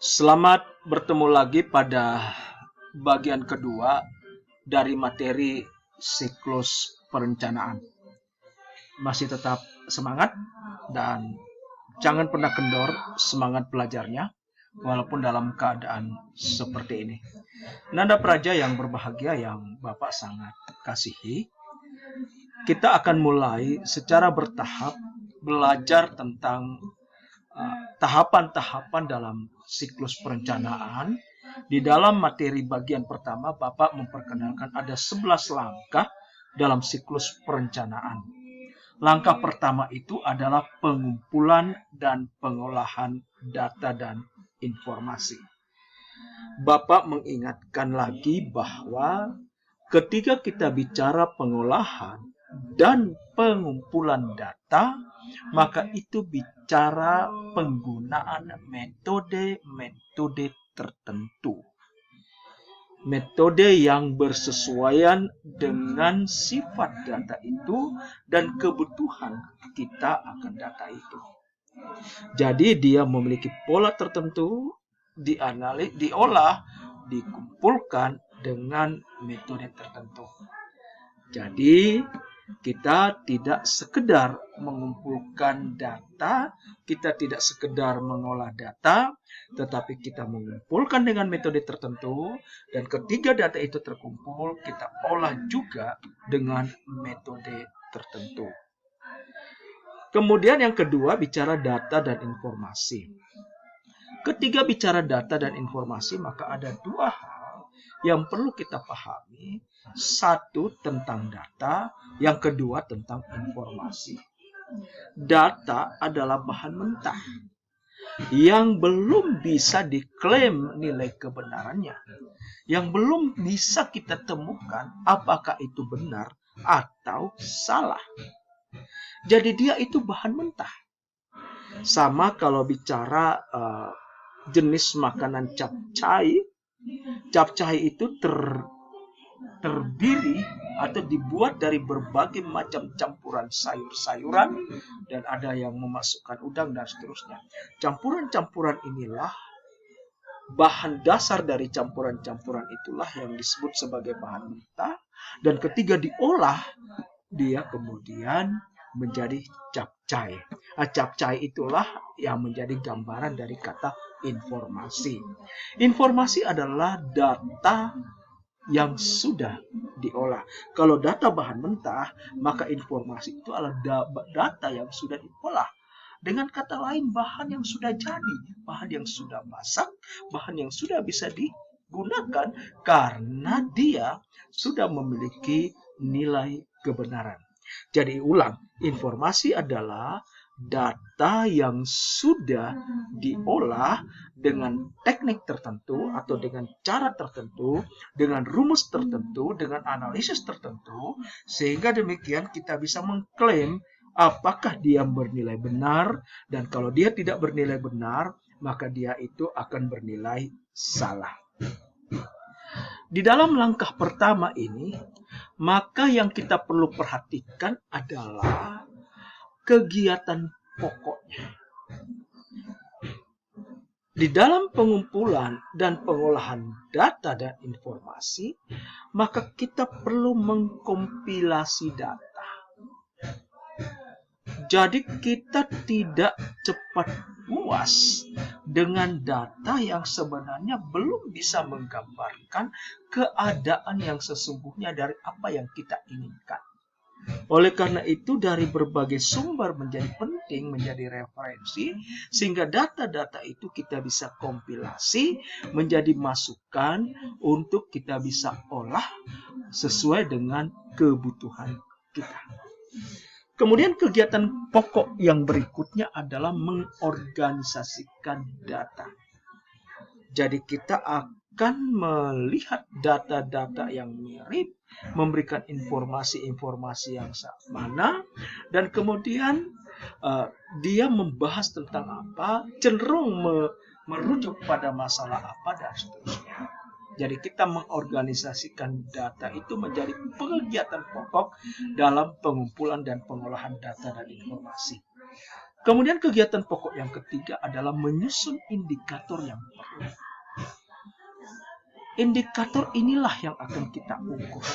Selamat bertemu lagi pada bagian kedua dari materi siklus perencanaan. Masih tetap semangat dan jangan pernah kendor semangat belajarnya walaupun dalam keadaan seperti ini. Nanda Praja yang berbahagia yang Bapak sangat kasihi, kita akan mulai secara bertahap belajar tentang tahapan-tahapan dalam siklus perencanaan. Di dalam materi bagian pertama, Bapak memperkenalkan ada 11 langkah dalam siklus perencanaan. Langkah pertama itu adalah pengumpulan dan pengolahan data dan informasi. Bapak mengingatkan lagi bahwa ketika kita bicara pengolahan dan pengumpulan data, maka itu bicara penggunaan metode-metode tertentu. Metode yang bersesuaian dengan sifat data itu dan kebutuhan kita akan data itu. Jadi dia memiliki pola tertentu, diolah, dikumpulkan dengan metode tertentu. Jadi kita tidak sekedar mengumpulkan data, kita tidak sekedar mengolah data, tetapi kita mengumpulkan dengan metode tertentu, dan ketika data itu terkumpul, kita olah juga dengan metode tertentu. Kemudian yang kedua, bicara data dan informasi. Ketika bicara data dan informasi, maka ada dua hal yang perlu kita pahami. Satu tentang data, yang kedua tentang informasi. Data adalah bahan mentah yang belum bisa diklaim nilai kebenarannya, yang belum bisa kita temukan apakah itu benar atau salah. Jadi dia itu bahan mentah. Sama kalau bicara jenis makanan capcay. Capcay itu terdiri atau dibuat dari berbagai macam campuran sayur-sayuran dan ada yang memasukkan udang dan seterusnya. Campuran-campuran inilah bahan dasar dari campuran-campuran itulah yang disebut sebagai bahan mentah, dan ketika diolah dia kemudian menjadi capcay. Capcay itulah yang menjadi gambaran dari kata informasi. Informasi adalah data yang sudah diolah. Kalau data bahan mentah, maka informasi itu adalah data yang sudah diolah. Dengan kata lain, bahan yang sudah jadi, bahan yang sudah masak, bahan yang sudah bisa digunakan karena dia sudah memiliki nilai kebenaran. Jadi ulang, informasi adalah data yang sudah diolah dengan teknik tertentu atau dengan cara tertentu, dengan rumus tertentu, dengan analisis tertentu, sehingga demikian kita bisa mengklaim apakah dia bernilai benar, dan kalau dia tidak bernilai benar, maka dia itu akan bernilai salah. Di dalam langkah pertama ini, maka yang kita perlu perhatikan adalah kegiatan pokoknya. Di dalam pengumpulan dan pengolahan data dan informasi, maka kita perlu mengkompilasi data. Jadi kita tidak cepat puas dengan data yang sebenarnya belum bisa menggambarkan keadaan yang sesungguhnya dari apa yang kita inginkan. Oleh karena itu, dari berbagai sumber menjadi penting, menjadi referensi, sehingga data-data itu kita bisa kompilasi menjadi masukan untuk kita bisa olah sesuai dengan kebutuhan kita. Kemudian kegiatan pokok yang berikutnya adalah mengorganisasikan data. Jadi kita akan melihat data-data yang mirip, memberikan informasi-informasi yang sama, dan kemudian dia membahas tentang apa, cenderung merujuk pada masalah apa, dan seterusnya. Jadi kita mengorganisasikan data itu menjadi kegiatan pokok dalam pengumpulan dan pengolahan data dan informasi. Kemudian kegiatan pokok yang ketiga adalah menyusun indikator yang perlu. Indikator inilah yang akan kita ukur.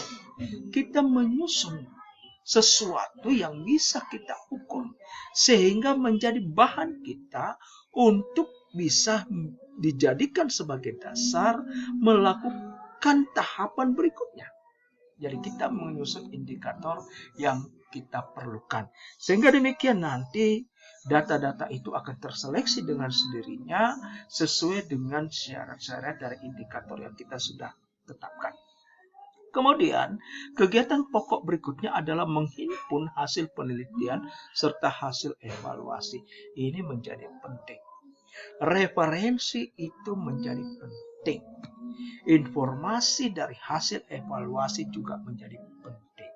Kita menyusun sesuatu yang bisa kita ukur sehingga menjadi bahan kita untuk bisa dijadikan sebagai dasar melakukan tahapan berikutnya. Jadi kita menyusun indikator yang kita perlukan. Sehingga demikian nanti data-data itu akan terseleksi dengan sendirinya sesuai dengan syarat-syarat dari indikator yang kita sudah tetapkan. Kemudian, kegiatan pokok berikutnya adalah menghimpun hasil penelitian serta hasil evaluasi. Ini menjadi penting. Referensi itu menjadi penting. Informasi dari hasil evaluasi juga menjadi penting.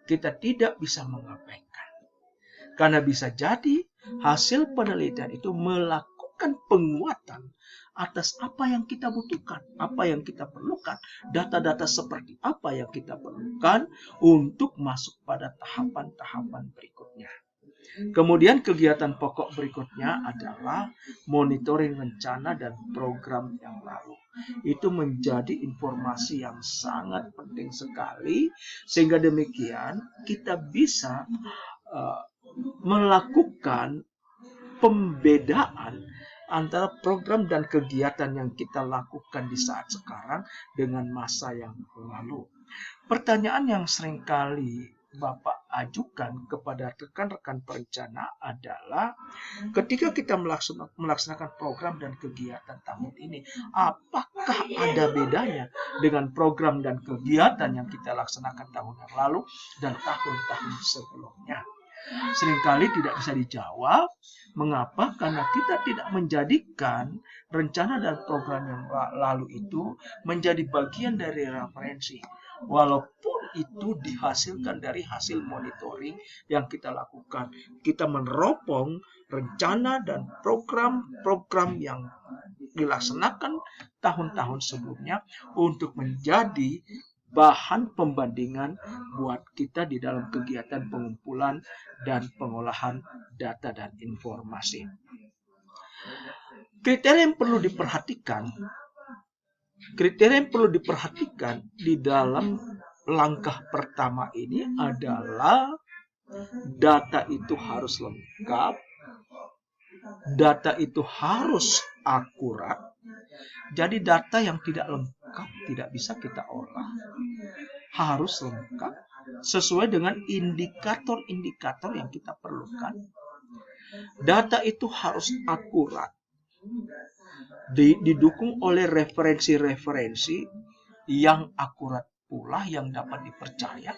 Kita tidak bisa mengabaikan. Karena bisa jadi hasil penelitian itu melakukan penguatan atas apa yang kita butuhkan, apa yang kita perlukan, data-data seperti apa yang kita perlukan untuk masuk pada tahapan-tahapan berikutnya. Kemudian kegiatan pokok berikutnya adalah monitoring rencana dan program yang lalu. Itu menjadi informasi yang sangat penting sekali, sehingga demikian kita bisa melakukan pembedaan antara program dan kegiatan yang kita lakukan di saat sekarang dengan masa yang lalu. Pertanyaan yang seringkali Bapak ajukan kepada rekan-rekan perencana adalah ketika kita melaksanakan program dan kegiatan tahun ini, apakah ada bedanya dengan program dan kegiatan yang kita laksanakan tahun yang lalu dan tahun-tahun sebelumnya? Seringkali tidak bisa dijawab. Mengapa? Karena kita tidak menjadikan rencana dan program yang lalu itu menjadi bagian dari referensi. Walaupun itu dihasilkan dari hasil monitoring yang kita lakukan. Kita meneropong rencana dan program-program yang dilaksanakan tahun-tahun sebelumnya untuk menjadi bahan pembandingan buat kita di dalam kegiatan pengumpulan dan pengolahan data dan informasi. Kriteria yang perlu diperhatikan di dalam langkah pertama ini adalah data itu harus lengkap, data itu harus akurat. Jadi data yang tidak lengkap tidak bisa kita olah. Harus lengkap sesuai dengan indikator-indikator yang kita perlukan. Data itu harus akurat. Didukung oleh referensi-referensi yang akurat pula, yang dapat dipercaya.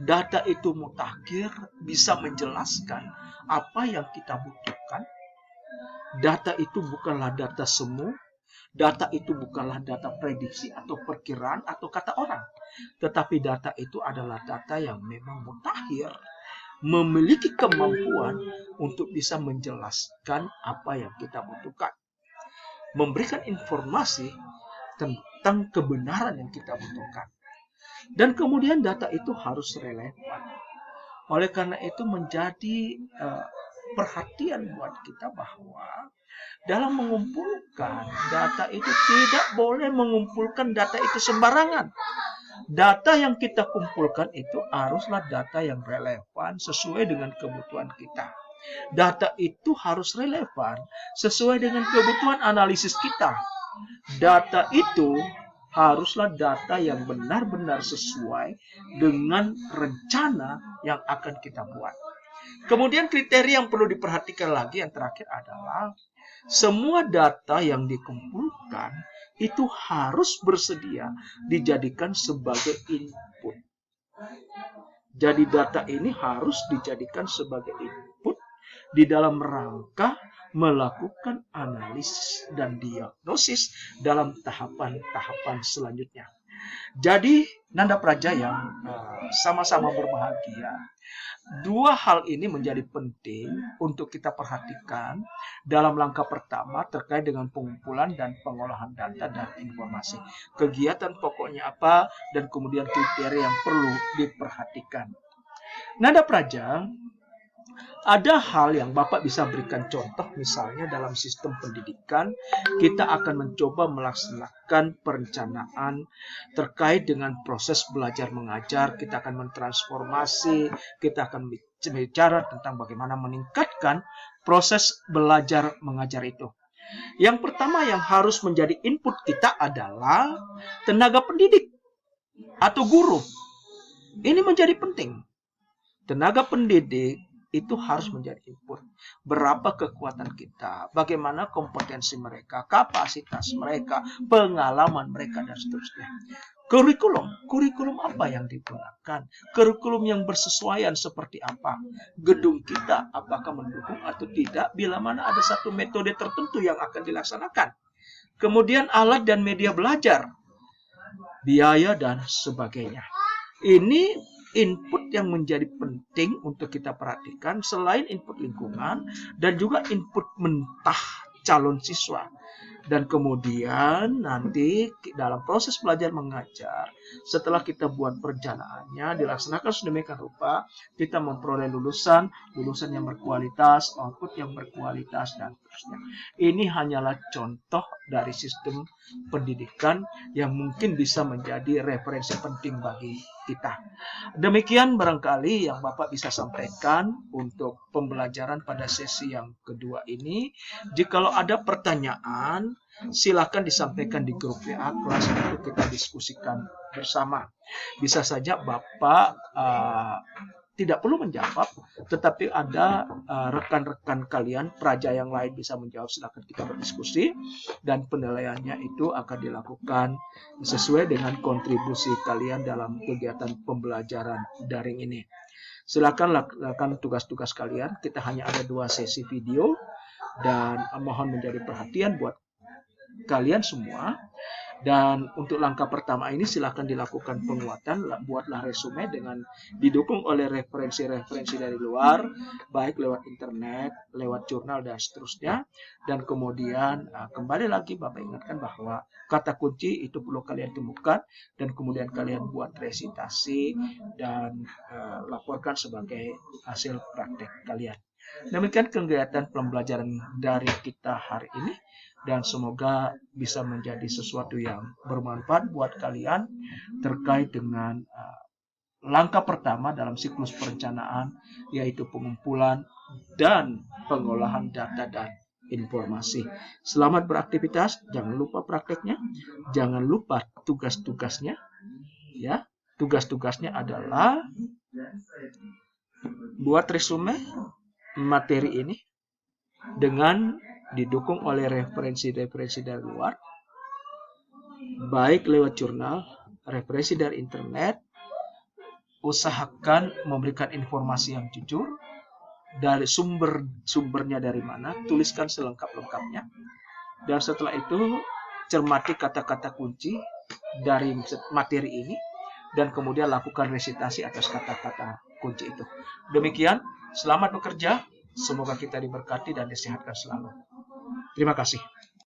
Data itu mutakhir, bisa menjelaskan apa yang kita butuhkan. Data itu bukanlah data semu. Data itu bukanlah data prediksi atau perkiraan atau kata orang. Tetapi data itu adalah data yang memang mutakhir, memiliki kemampuan untuk bisa menjelaskan apa yang kita butuhkan. Memberikan informasi tentang kebenaran yang kita butuhkan. Dan kemudian data itu harus relevan. Oleh karena itu menjadi perhatian buat kita bahwa dalam mengumpulkan data itu tidak boleh mengumpulkan data itu sembarangan. Data yang kita kumpulkan itu haruslah data yang relevan sesuai dengan kebutuhan kita. Data itu harus relevan sesuai dengan kebutuhan analisis kita. Data itu haruslah data yang benar-benar sesuai dengan rencana yang akan kita buat. Kemudian kriteria yang perlu diperhatikan lagi yang terakhir adalah semua data yang dikumpulkan itu harus bersedia dijadikan sebagai input. Jadi data ini harus dijadikan sebagai input di dalam rangka melakukan analisis dan diagnosis dalam tahapan-tahapan selanjutnya. Jadi, Nanda Praja yang sama-sama berbahagia, dua hal ini menjadi penting untuk kita perhatikan dalam langkah pertama terkait dengan pengumpulan dan pengolahan data dan informasi. Kegiatan pokoknya apa dan kemudian kriteria yang perlu diperhatikan. Nanda Praja, Ada hal yang Bapak bisa berikan contoh, misalnya dalam sistem pendidikan, kita akan mencoba melaksanakan perencanaan terkait dengan proses belajar mengajar, kita akan mentransformasi, kita akan bicara tentang bagaimana meningkatkan proses belajar mengajar itu. Yang pertama yang harus menjadi input kita adalah tenaga pendidik atau guru. Ini menjadi penting. Tenaga pendidik itu harus menjadi input. Berapa kekuatan kita, bagaimana kompetensi mereka, kapasitas mereka, pengalaman mereka, dan seterusnya. Kurikulum apa yang digunakan? Kurikulum yang bersesuaian seperti apa? Gedung kita apakah mendukung atau tidak bila mana ada satu metode tertentu yang akan dilaksanakan? Kemudian alat dan media belajar, biaya dan sebagainya. Ini input yang menjadi penting untuk kita perhatikan selain input lingkungan dan juga input mentah calon siswa. Dan kemudian nanti dalam proses belajar mengajar, setelah kita buat perencanaannya, dilaksanakan sedemikian rupa, kita memperoleh lulusan yang berkualitas, output yang berkualitas, dan seterusnya. Ini hanyalah contoh dari sistem pendidikan yang mungkin bisa menjadi referensi penting bagi kita. Demikian barangkali yang Bapak bisa sampaikan untuk pembelajaran pada sesi yang kedua ini. Jikalau ada pertanyaan, silakan disampaikan di grup WA kelas untuk kita diskusikan bersama. Bisa saja Bapak tidak perlu menjawab, tetapi ada rekan-rekan kalian, praja yang lain bisa menjawab, silakan kita berdiskusi, dan penilaiannya itu akan dilakukan sesuai dengan kontribusi kalian dalam kegiatan pembelajaran daring ini. Silakan lakukan tugas-tugas kalian, kita hanya ada 2 sesi video, dan mohon menjadi perhatian buat kalian semua. Dan untuk langkah pertama ini silakan dilakukan penguatan, buatlah resume dengan didukung oleh referensi-referensi dari luar, baik lewat internet, lewat jurnal, dan seterusnya. Dan kemudian kembali lagi Bapak ingatkan bahwa kata kunci itu perlu kalian temukan, dan kemudian kalian buat resitasi dan laporkan sebagai hasil praktek kalian. Demikian kegiatan pembelajaran dari kita hari ini. Dan semoga bisa menjadi sesuatu yang bermanfaat buat kalian terkait dengan langkah pertama dalam siklus perencanaan, yaitu pengumpulan dan pengolahan data dan informasi. Selamat beraktivitas, jangan lupa prakteknya, jangan lupa tugas-tugasnya. Ya, tugas-tugasnya adalah buat resume materi ini dengan didukung oleh referensi-referensi dari luar, baik lewat jurnal, referensi dari internet. Usahakan memberikan informasi yang jujur, dari sumbernya dari mana, tuliskan selengkap-lengkapnya. Dan setelah itu, cermati kata-kata kunci dari materi ini, dan kemudian lakukan resitasi atas kata-kata kunci itu. Demikian, selamat bekerja. Semoga kita diberkati dan disehatkan selalu. Terima kasih.